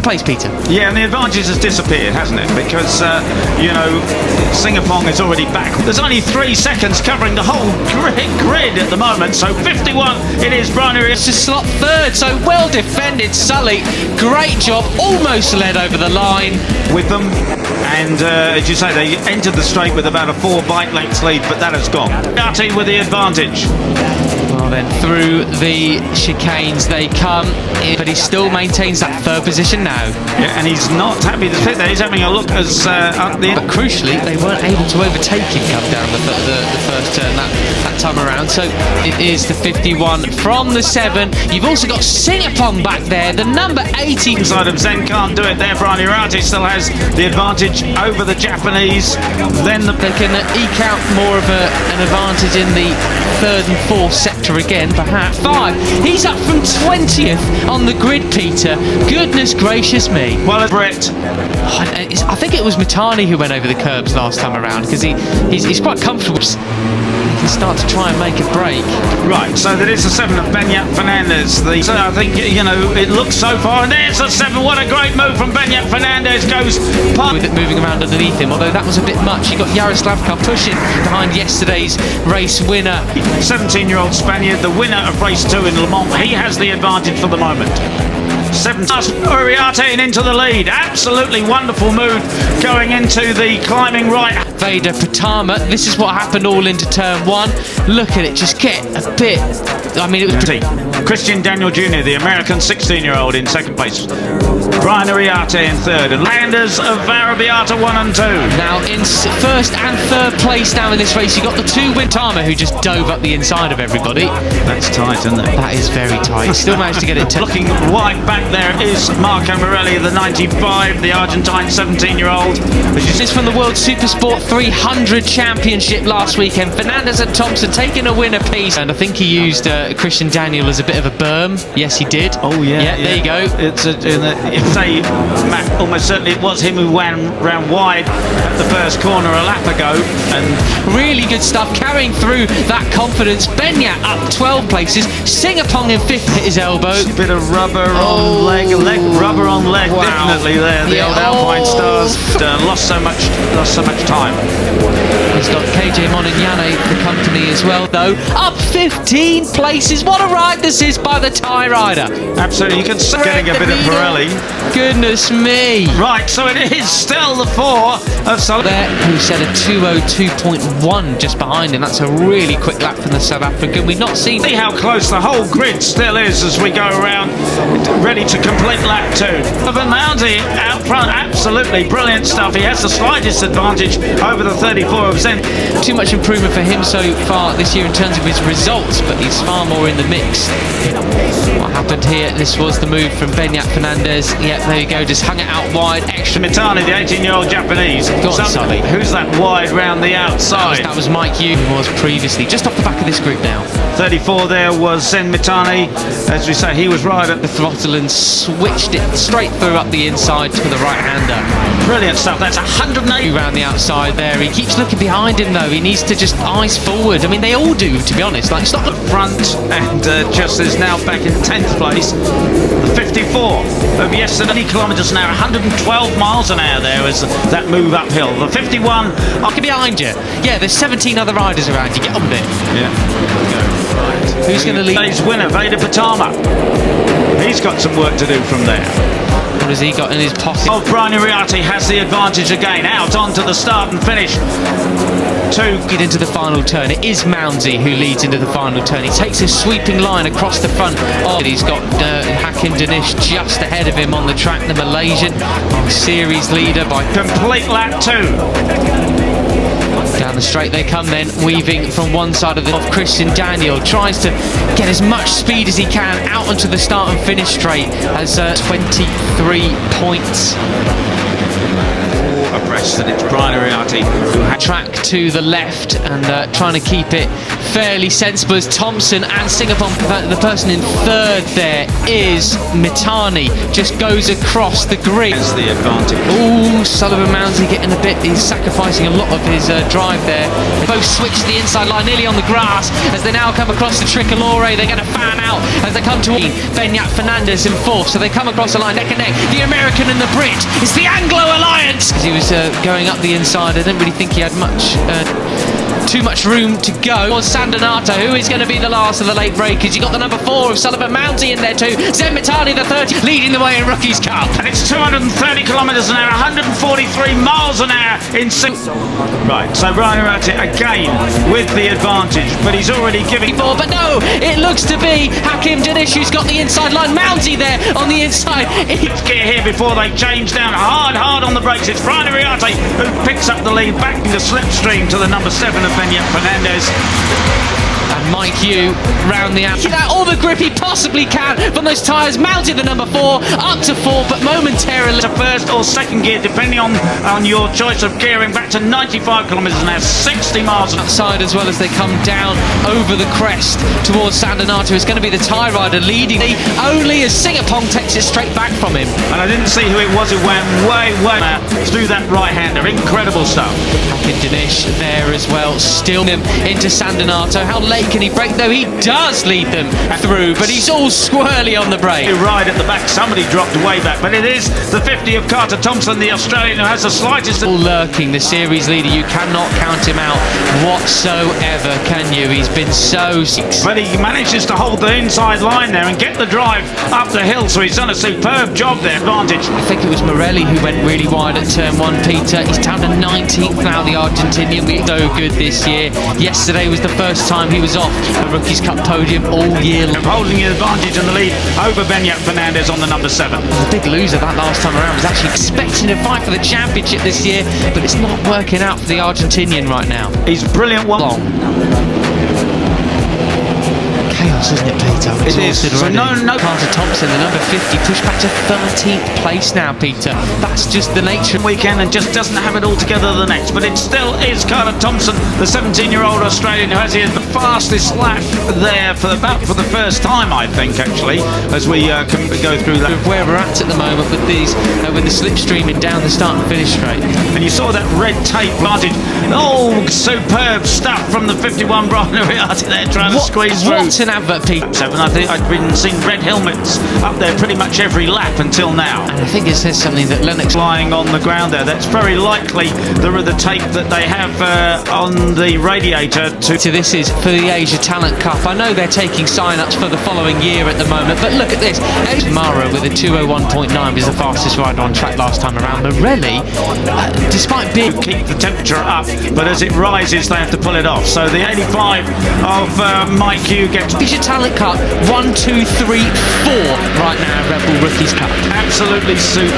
place, Peter. Yeah, and the advantage has disappeared, hasn't it? Because, you know, Singapore is already back. There's only 3 seconds covering the whole grid at the moment, so 51 it is. Bryony It's to slot third, so well defended, Sully. Great job, almost led over the line. with them, and as you say, they entered the straight with about a 4 bike lengths lead, but that has gone. Gatti with the advantage. Well then, through the chicanes they come, but he still maintains that third position now. Yeah, and he's not happy to sit there. He's having a look as up the. But crucially, they weren't able to overtake him come down the first turn that time around. So it is the 51 from the 7. You've also got Singapore back there, the number 80. Inside of Zen can't do it there. Bryony Rati still has the advantage over the Japanese. Then they can eke out more of an advantage in the 3rd and 4th sector again, perhaps. 5. He's up from 20th on the grid, Peter. Goodness gracious me. Well, Brett. I think it was Mitani who went over the curbs last time around, because he's quite comfortable. He can start to try and make a break. Right, so that is the 7 of Benyat Fernandez. So I think, you know, it looks so far, and there's the 7. What a great move from Benyat Fernandez. Goes with it moving around underneath him, although that was a bit much. You got Yaroslavka pushing behind yesterday's race winner. 17-year-old Spaniard, the winner of race 2 in Le Mans. He has the advantage for the moment. 7 Uriarte into the lead. Absolutely wonderful move going into the climbing right. Veda Pratama, this is what happened all into turn 1. Look at it, just get a bit. I mean, it was pretty. Christian Daniel Jr., the American 16-year-old, in 2nd place. Brian Uriarte in 3rd, and Landers of Varabiata 1 and 2. Now in 1st and 3rd place now in this race, you got the 2 Wintama who just dove up the inside of everybody. That's tight, isn't it? That is very tight. Still managed to get it. Looking wide back there is Marco Morelli, the 95, the Argentine 17-year-old. This is from the World Supersport 300 Championship last weekend. Fernandez and Thompson taking a win apiece, and I think he used Christian Daniel as a bit of a berm. Yes, he did. Oh yeah, yeah. There you go. It's a Matt, almost certainly it was him who ran wide at the first corner a lap ago, and really good stuff, carrying through that confidence. Benyat up 12 places. Singapore in 5th, hit his elbow. A bit of rubber on leg, rubber on leg, wow. Definitely there. The old Alpine stars lost so much time. He's got KJ Monignane, the company as well, though. Up 15 places. What a ride this is by the Thai rider. Absolutely, you can see getting a bit of Pirelli. Goodness me. Right, so it is still the 4 of South there, who set a 2:02.1 just behind him. That's a really quick lap from the South African. We've not seen. See how close the whole grid still is as we go around, ready to complete lap 2. Van Mounty out front, absolutely brilliant stuff. He has the slightest advantage over the 34 of Zen. Too much improvement for him so far this year in terms of his results, but he's far more in the mix. What happened here? This was the move from Benyat Fernandez. Yep, there you go, just hung it out wide. Extra. Mitani, the 18-year-old Japanese. Go on, Sully. Who's that wide round the outside? That was Mike Yu, who was previously just off the back of this group now. 34 there was Zen Mitani. As we say, he was right at the throttle and switched it straight through up the inside to the right-hander. Brilliant stuff. That's 180 around the outside there. He keeps looking behind him though. He needs to just eyes forward. I mean, they all do, to be honest. Like, stop the front, and just is now back in 10th place. The 54 of yesterday, kilometres an hour, 112 miles an hour there as that move uphill. The 51 up behind you. Yeah, there's 17 other riders around you. Get on with it. Yeah. Right. Who's going to lead? Today's winner, Veda Pratama. He's got some work to do from there. What has he got in his pocket? Oh, Brian Uriarte has the advantage again. Out onto the start and finish. To get into the final turn. It is Mounsey who leads into the final turn. He takes a sweeping line across the front. Oh, he's got Hakim Danish just ahead of him on the track. The Malaysian series leader by complete lap 2. Down the straight they come then, weaving from one side of Christian Daniel. Tries to get as much speed as he can out onto the start and finish straight. Has 23 points. abreast, and it's Brian Ariati who had Track to the left and trying to keep it fairly sensible as Thompson and Singapore. The person in third there is Mitani, just goes across the grid. has the advantage. Oh, Sullivan Mounsey getting a bit, he's sacrificing a lot of his drive there. They both switch to the inside line, nearly on the grass, as they now come across the Tricolore. They're going to fan out as they come to Benyat Fernandez in fourth, so they come across the line neck and neck. The American and the Brit, it's the Anglo Alliance! He was going up the inside, I didn't really think he had too much room to go. On Sandanato, who is going to be the last of the late breakers. You got the number 4 of Sullivan Mounsey in there too. Zen Mitani, the 30, leading the way in Rookies Cup. And it's 230 kilometres an hour, 143 miles an hour in Right, so Brian Ariati again with the advantage, but he's already giving... But no, it looks to be Hakim Danish who's got the inside line. Mounsey there on the inside. Get here before they change down hard on the brakes. It's Brian Ariati who picks up the lead, backing the slipstream to the number 7 of Benyat Fernandez. And Mike Hugh round the out. All the grip he possibly can from those tyres. Mounted the number 4 up to 4, but momentarily to first or second gear, depending on your choice of gearing, back to 95 kilometres an hour, 60 miles outside, as well as they come down over the crest towards Sandanato. It's going to be the tie rider leading only as Singapore takes it straight back from him. And I didn't see who it was. It went way through that right-hander. Incredible stuff. Hakim Danish there as well, still him into Sandanato. How late can he brake? Though he does lead them through, but he's all squirrely on the brake. Right at the back, somebody dropped way back, but it is the 50 of Carter Thompson, the Australian, who has the slightest... All lurking, the series leader. You cannot count him out whatsoever, can you? He's been so... But he manages to hold the inside line there and get the drive up the hill, so he's done a superb job there. Advantage. I think it was Morelli who went really wide at turn 1, Peter. He's down to 19th now, the Argentinian. So good this year. Yesterday was the first time he was off the Rookies Cup podium all year long. Holding the advantage in the lead over Benyat Fernandez on the number 7. The big loser that last time around was actually expecting to fight for the championship this year, but it's not working out for the Argentinian right now. He's brilliant. Long. Chaos, isn't it, Peter? It is. So no. Carter Thompson, the number 50, pushed back to 13th place now, Peter. That's just the nature of weekend and just doesn't have it all together the next. But it still is Carter Thompson, the 17-year-old Australian, who has the fastest lap there for the first time, I think, actually, as we can go through that. Where we're at the moment with these, with the slipstreaming down the start and finish straight. And you saw that red tape advantage. Oh, superb stuff from the 51 Brian Ariati there, trying to squeeze through. What an advert, Pete. 7, I think I'd been seeing red helmets up there pretty much every lap until now. And I think it says something that Lennox lying on the ground there. That's very likely the tape that they have on the radiator. So this is for the Asia Talent Cup. I know they're taking sign-ups for the following year at the moment, but look at this. Mara with a 2:01.9 was the fastest rider on track last time around. Morelli, despite being... keep the temperature up, but as it rises, they have to pull it off. So the 85 of Mike Hugh gets... Asia Talent Cup 1, 2, 3, 4 right now, Red Bull Rookies Cup. Absolutely super.